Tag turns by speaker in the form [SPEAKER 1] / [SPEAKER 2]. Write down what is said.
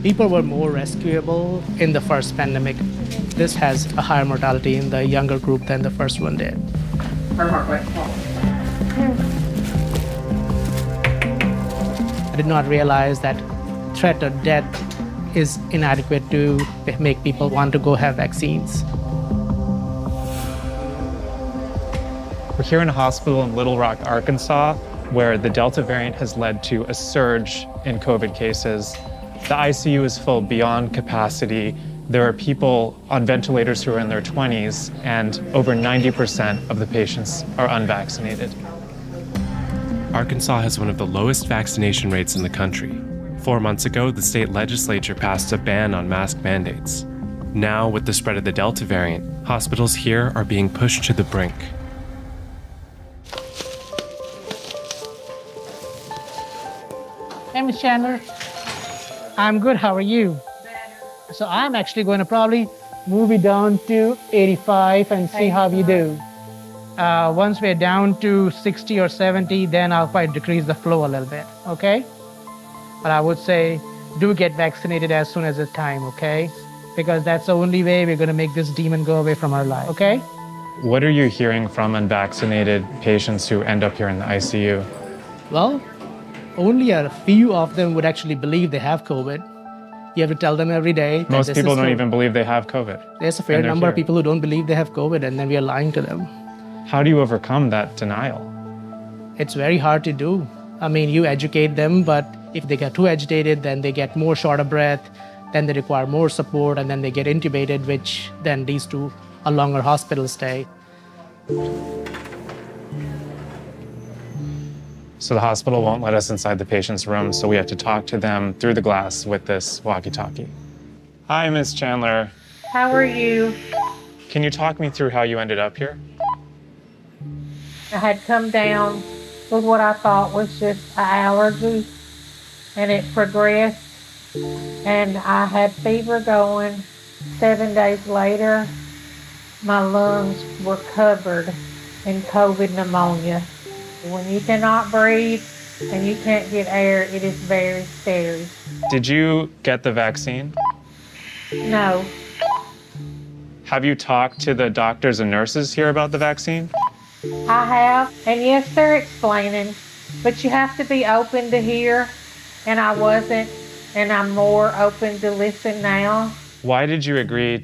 [SPEAKER 1] People were more rescuable in the first pandemic. This has a higher mortality in the younger group than the first one did.
[SPEAKER 2] Her heart rate.
[SPEAKER 1] I did not realize that threat of death is inadequate to make people want to go have vaccines.
[SPEAKER 3] We're here in a hospital in Little Rock, Arkansas, where the Delta variant has led to a surge in COVID cases. The ICU is full beyond capacity. There are people on ventilators who are in their 20s, and over 90% of the patients are unvaccinated.
[SPEAKER 4] Arkansas has one of the lowest vaccination rates in the country. 4 months ago, the state legislature passed a ban on mask mandates. Now, with the spread of the Delta variant, hospitals here are being pushed to the brink.
[SPEAKER 1] Hey, Ms. Chandler. I'm good. How are you? So I'm actually going to probably move it down to 85 and see how you do. Once we're down to 60 or 70, then I'll probably decrease the flow a little bit, okay? But I would say do get vaccinated as soon as it's time, okay? Because that's the only way we're going to make this demon go away from our life, okay?
[SPEAKER 3] What are you hearing from unvaccinated patients who end up here in the ICU?
[SPEAKER 1] Well, only a few of them would actually believe they have COVID. You have to tell them every day. That
[SPEAKER 3] Most
[SPEAKER 1] this
[SPEAKER 3] people
[SPEAKER 1] is
[SPEAKER 3] don't
[SPEAKER 1] COVID.
[SPEAKER 3] even believe they have COVID.
[SPEAKER 1] There's a fair
[SPEAKER 3] and they're
[SPEAKER 1] number of
[SPEAKER 3] here.
[SPEAKER 1] people who don't believe they have COVID, and then we are lying to them.
[SPEAKER 3] How do you overcome that denial?
[SPEAKER 1] It's very hard to do. I mean, you educate them, but if they get too agitated, then they get more short of breath, then they require more support, and then they get intubated, which then leads to a longer hospital stay.
[SPEAKER 3] So the hospital won't let us inside the patient's room, so we have to talk to them through the glass with this walkie-talkie. Hi, Ms. Chandler.
[SPEAKER 2] How are you?
[SPEAKER 3] Can you talk me through how you ended up here?
[SPEAKER 2] I had come down with what I thought was just an allergy, and it progressed, and I had fever going. 7 days later, my lungs were covered in COVID pneumonia. When you cannot breathe and you can't get air, it is very scary.
[SPEAKER 3] Did you get the vaccine?
[SPEAKER 2] No,
[SPEAKER 3] Have you talked to the doctors and nurses here about the vaccine?
[SPEAKER 2] I have, and yes, they're explaining, but you have to be open to hear, and I wasn't, and I'm more open to listen now.
[SPEAKER 3] Why did you agree